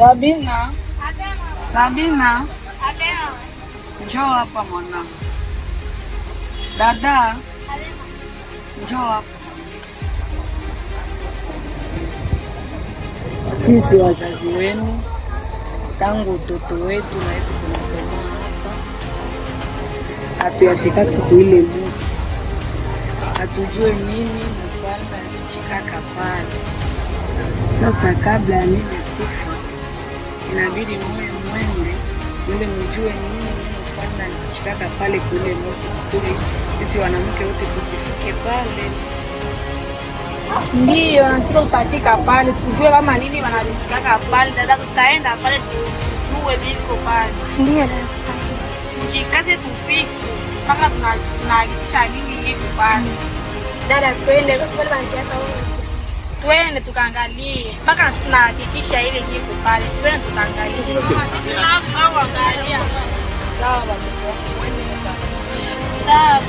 Sabina, Sabina, njoo hapa mwanangu. Dada, njoo hapa. Sisi wazazi wenu tangu utoto wetu na hivi tunakomaa hapa, hatuyafika siku ile Mungu, hatujue nini mfalme alichikaka pale. Sasa kabla ya mimi kufa, inabidi mwende ili mjue nini mfalme alichikaka pale kule Mungu, kusudi sisi wanawake wote tusifike pale. Ndiyo, nataka utafika pale tujue kama nini wanalichikaka pale. Dada, tutaenda pale tujue viko pale. Ndiyo dada, mjikaze tufike mpaka tunahakikisha nini iko pale. Dada, twende kwa sababu wanataka twende tukaangalie mpaka tunahakikisha ile iko pale. Twende tukaangalie. Tunaangalia. Sawa baba.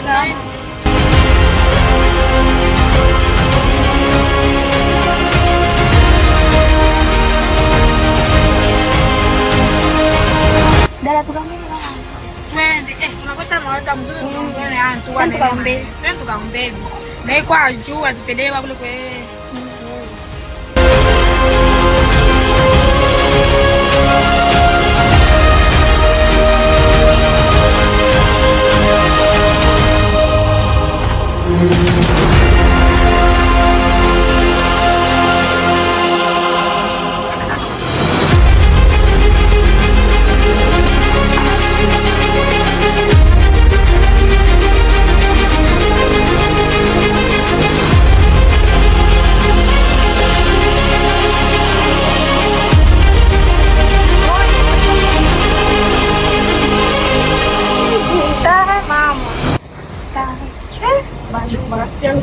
Sawa. dada tukamwona. Twende, tunapata mawata mzuri tuone antu wane. Twende tukaombee. Na kwa juu atupelewa kule kwa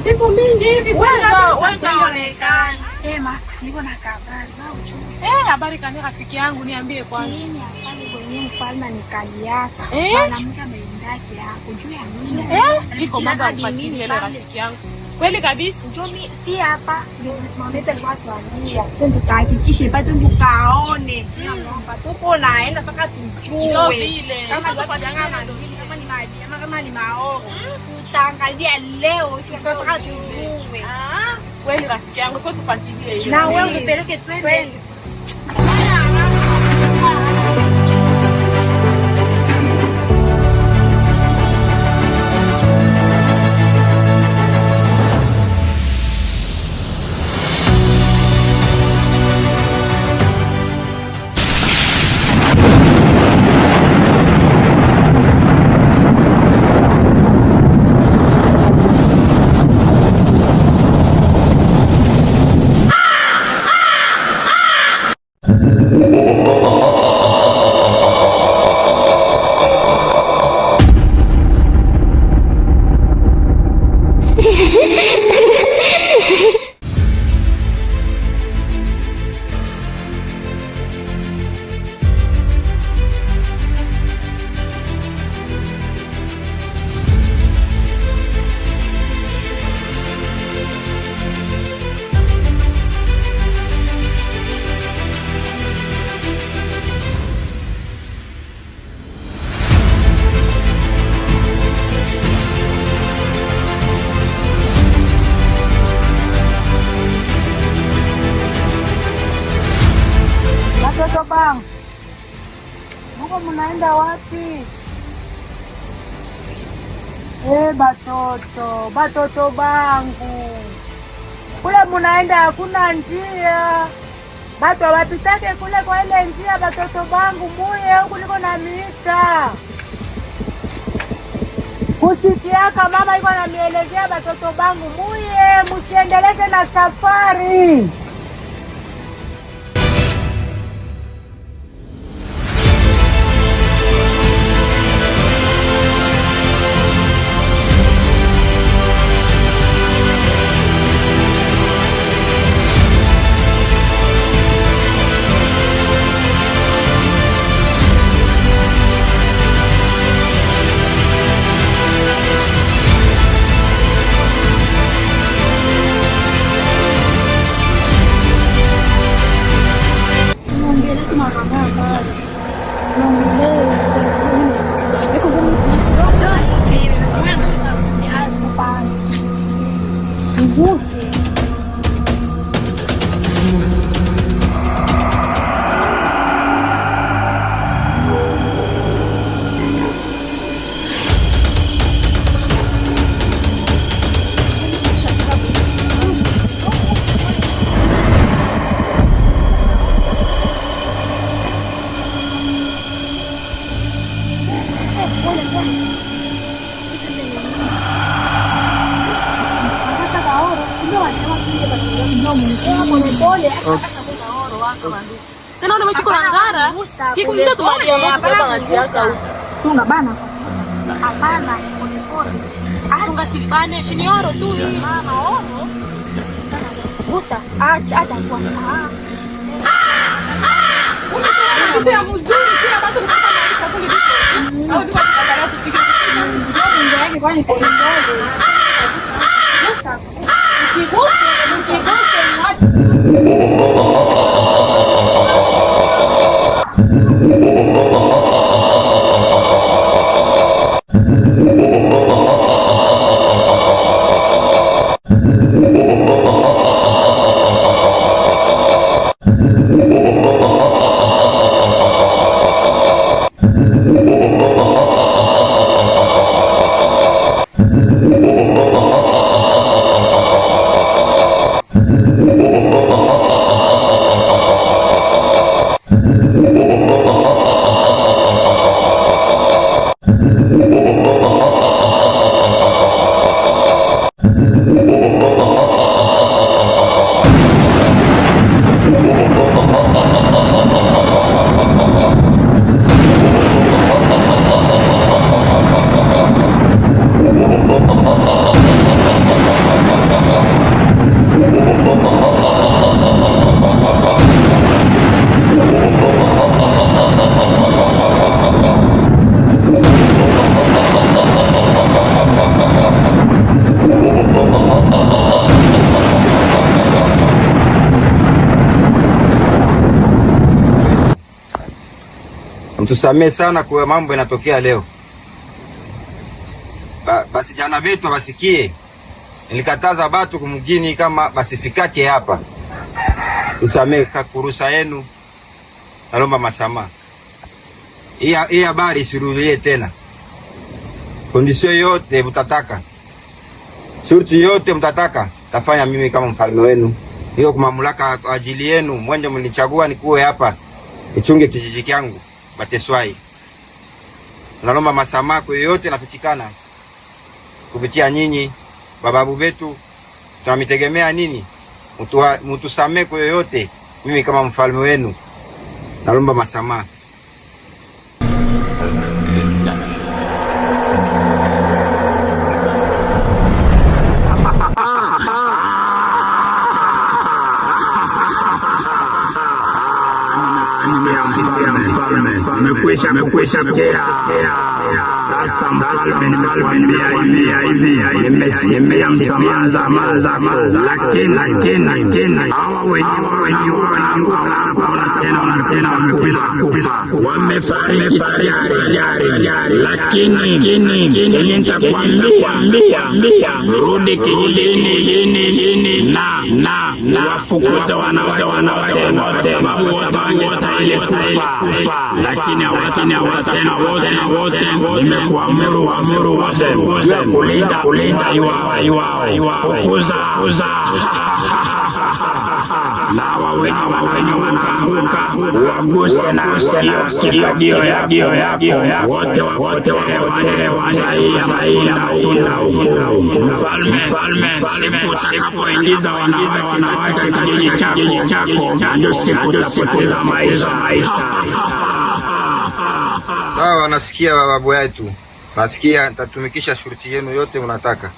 siku mingi hivi wanaonekana. Niko na habari. Habari kani rafiki yangu, niambie kwanza. Pale kwenye mfalme nikaliaka. Mwanamke ameendake hapo juu ya nini? Niko mambo kufuatilia ile rafiki yangu. Kweli kabisa. Njoo si hapa ndio tunaoneta watu wania. Twende tukahakikishe bado tukaone. Naomba tuko naenda mpaka tujue. Kama tuko jangama ndio kama ni maji kama ni maoro. Tutaangalia leo mpaka tujue. Kweli rafiki yangu, kwa tufuatilie hiyo. Na wewe unipeleke twende. Watoto bangu, Mungu mnaenda wapi? Batoto bangu, kule mnaenda hakuna njia, batu wapitake kule kwa ile njia. Batoto bangu, muye huku niko na mita kusikiaka mama iko na mielezea. Batoto bangu, muye musiendeleze na safari. Mguse. Tena unaweza kurangara. Siku ile tumalia mambo kwa ngazi yako. Chunga bana. Hapana, pole. Chunga sipane, chini oro tu hii. Mama oro. Gusa, acha kwa. Unataka mzuri kila bado unataka kuli. Au ndipo tutakala kupiga. Ndio yake kwani kwa ndogo. Gusa. Ukiguse Mtusamee sana kwa mambo yanatokea leo. Basi jana vetu wasikie. Nilikataza batu kumgini kama basifikake hapa. Tusamee kakurusa yenu. Nalomba masama. Hii habari isirudilie tena. Kondisio yote mtataka. Shurti yote mtataka. Tafanya mimi kama mfalme wenu. Hiyo kumamulaka ajili yenu. Mwende mlichagua nikuwe hapa. Nichunge kijiji changu. Bateswai. Nalomba masama kwa yote napitikana. Kupitia nyinyi, bababu betu, tunamitegemea nini? Mutusamee kwa yote, mimi kama mfalme wenu. Nalomba masama. Mekwisha kea. Sasa mfalme nimekuambia hivi. Nimesimia msamaha zako. Lakini hawa wenye wanaona tena wamekwisha kufa. Wamefariki tayari. Lakini nitakwambia rudi kijijini na wafukuze wanawake wote sababu wote ile kufa. Lakini hawatena wote nimekuamuru wote kulinda iwao fukuza na wenye wanaanguka waguse na sikio yako wote wanaenda mfalme siku utakapoingiza wanawake kijiji chako ndio siku utapoteza maisha. Sawa, nasikia babu yetu. Nasikia nitatumikisha shurti yenu yote mnataka.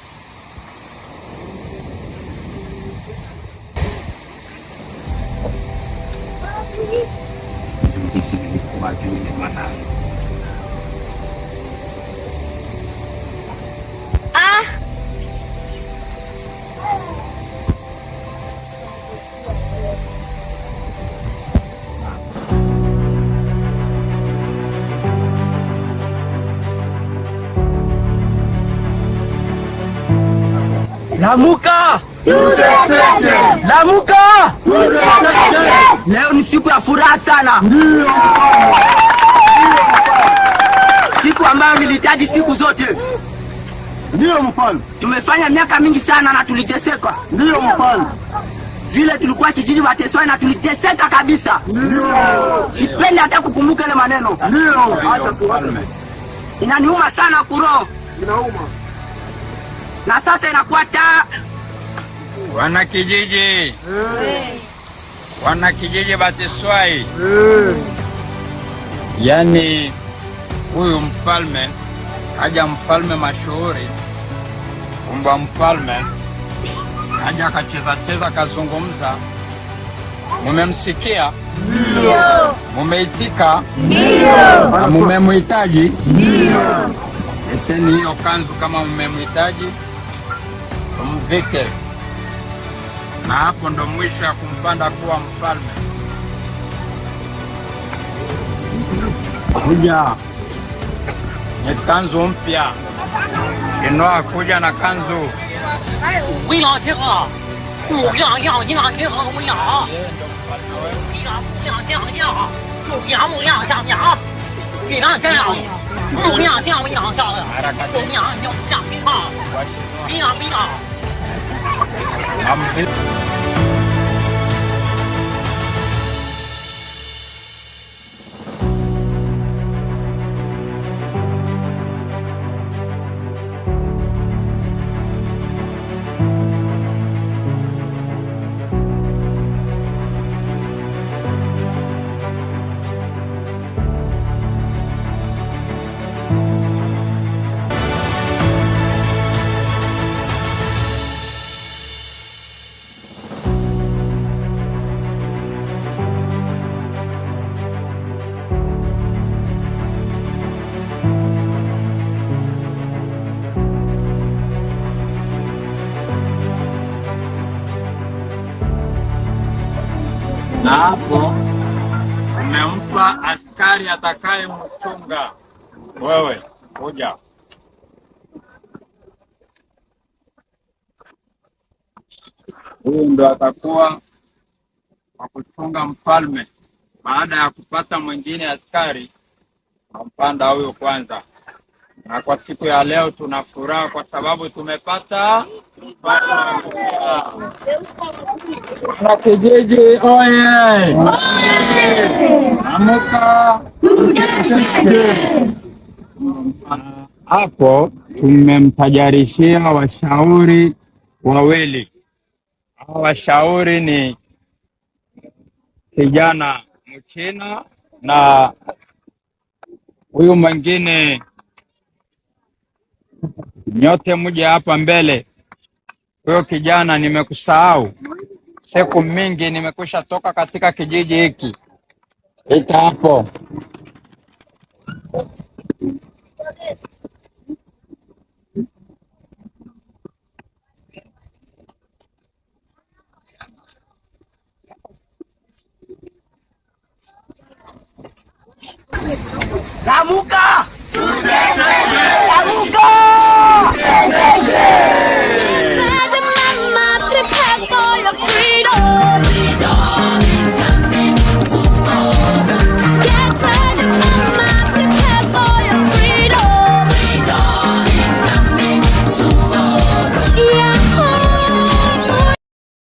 Lamuka! Lamuka! Leo ni siku ya furaha sana. Siku ambayo nilihitaji siku zote. Ndio mfalme. Tumefanya miaka mingi sana na tuliteseka. Ndio mfalme. Vile tulikuwa kijiji wateswa na tuliteseka kabisa. Ndio. Sipendi hata kukumbuka ile maneno. Ndio. Acha mfalme. Inaniuma sana kuroho. Inauma. Na sasa inakuwa wana kijiji. Wana kijiji Bateswai. Yani huyu mfalme haja mfalme mashuhuri, kumba mfalme haja akacheza kazungumza. Mumemsikia? Ndio. Mumeitika? Ndio. Na mumemhitaji? Ndio. Eteni hiyo kanzu kama mumemhitaji, umvike. Na hapo ndo mwisho ya kumpanda kuwa mfalme. Kuja ni kanzu mpya. Inoa kuja na kanzu. Na hapo umempa askari atakaye mchunga. Wewe kuja. Huyu ndo atakuwa wa kuchunga mfalme. Baada ya kupata mwingine askari, nampanda huyo kwanza. Na kwa siku ya leo tuna furaha kwa sababu tumepata wana kijiji oye! Amuka! Hapo tumemtajarishia washauri wawili. Hawa washauri ni kijana Mchina na huyu mwingine. Nyote muje hapa mbele. Huyo kijana nimekusahau. Siku mingi nimekusha toka katika kijiji hiki. Ita hapo. Lamuka!